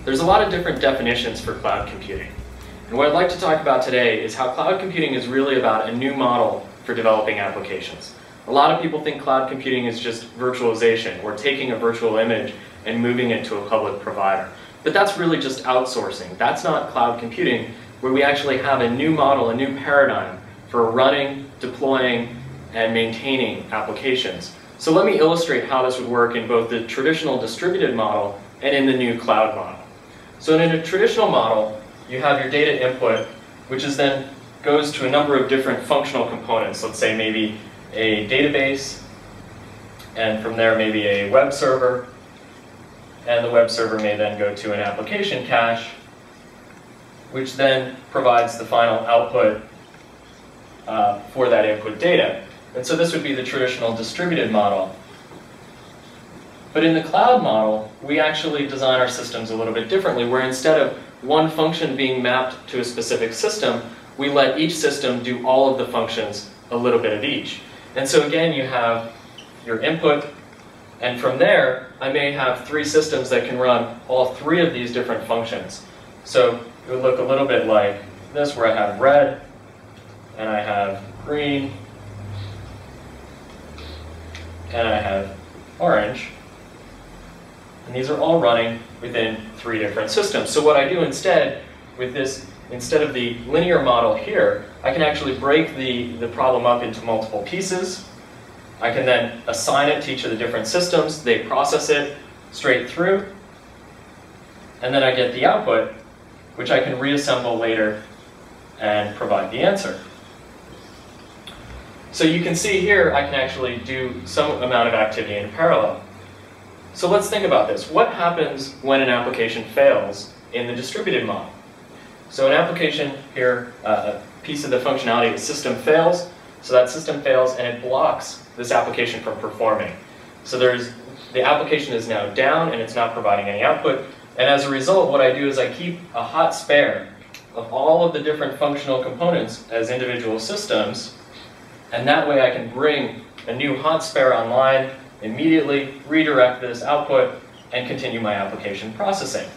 There's a lot of different definitions for cloud computing. And what I'd like to talk about today is how cloud computing is really about a new model for developing applications. A lot of people think cloud computing is just virtualization, or taking a virtual image and moving it to a public provider. But that's really just outsourcing. That's not cloud computing, where we actually have a new model, a new paradigm for running, deploying, and maintaining applications. So let me illustrate how this would work in both the traditional distributed model and in the new cloud model. So in a traditional model, you have your data input, which is then goes to a number of different functional components. Let's say maybe a database, and from there maybe a web server, and the web server may then go to an application cache, which then provides the final output for that input data. And so this would be the traditional distributed model. But in the cloud model, we actually design our systems a little bit differently, where instead of one function being mapped to a specific system, we let each system do all of the functions, a little bit of each. And so again, you have your input, and from there, I may have three systems that can run all three of these different functions. So it would look a little bit like this, where I have red, and I have green, and I have orange. And these are all running within three different systems. So what I do instead with this, instead of the linear model here, I can actually break the problem up into multiple pieces. I can then assign it to each of the different systems. They process it straight through. And then I get the output, which I can reassemble later and provide the answer. So you can see here, I can actually do some amount of activity in parallel. So let's think about this. What happens when an application fails in the distributed model? So an application here, a piece of the functionality of the system fails. So that system fails and it blocks this application from performing. So the application is now down and it's not providing any output. And as a result, what I do is I keep a hot spare of all of the different functional components as individual systems. And that way I can bring a new hot spare online, immediately redirect this output, and continue my application processing.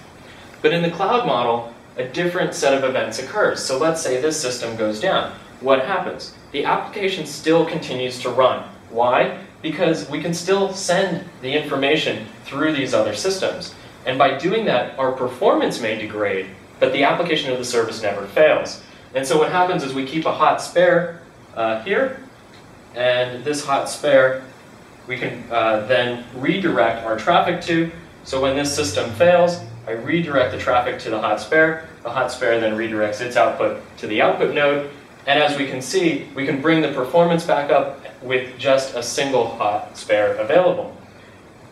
But in the cloud model, a different set of events occurs. So let's say this system goes down. What happens? The application still continues to run. Why? Because we can still send the information through these other systems. And by doing that, our performance may degrade, but the application of the service never fails. And so what happens is we keep a hot spare here, and this hot spare we can then redirect our traffic to. So when this system fails, I redirect the traffic to the hot spare. The hot spare then redirects its output to the output node. And as we can see, we can bring the performance back up with just a single hot spare available.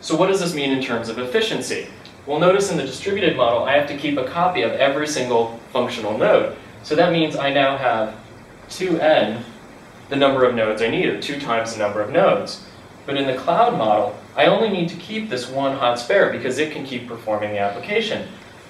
So what does this mean in terms of efficiency? Well, notice in the distributed model, I have to keep a copy of every single functional node. So that means I now have 2n, the number of nodes I need, or 2 times the number of nodes. But in the cloud model, I only need to keep this one hot spare because it can keep performing the application.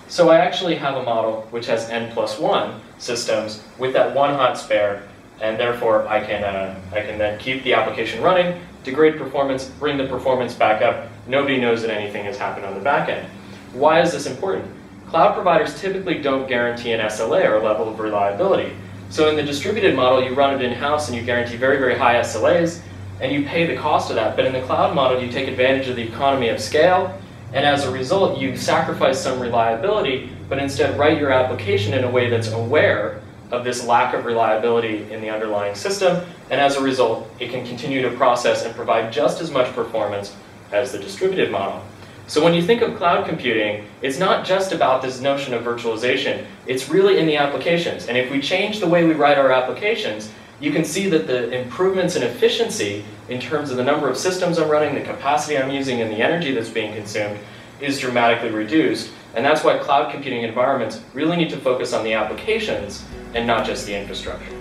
So I actually have a model which has n+1 systems with that one hot spare, and therefore I can then keep the application running, degrade performance, bring the performance back up. Nobody knows that anything has happened on the back end. Why is this important? Cloud providers typically don't guarantee an SLA, or a level of reliability. So in the distributed model, you run it in-house and you guarantee very, very high SLAs, and you pay the cost of that. But in the cloud model, you take advantage of the economy of scale, and as a result, you sacrifice some reliability, but instead write your application in a way that's aware of this lack of reliability in the underlying system, and as a result, it can continue to process and provide just as much performance as the distributed model. So when you think of cloud computing, it's not just about this notion of virtualization, it's really in the applications. And if we change the way we write our applications, you can see that the improvements in efficiency in terms of the number of systems I'm running, the capacity I'm using, and the energy that's being consumed is dramatically reduced. And that's why cloud computing environments really need to focus on the applications and not just the infrastructure.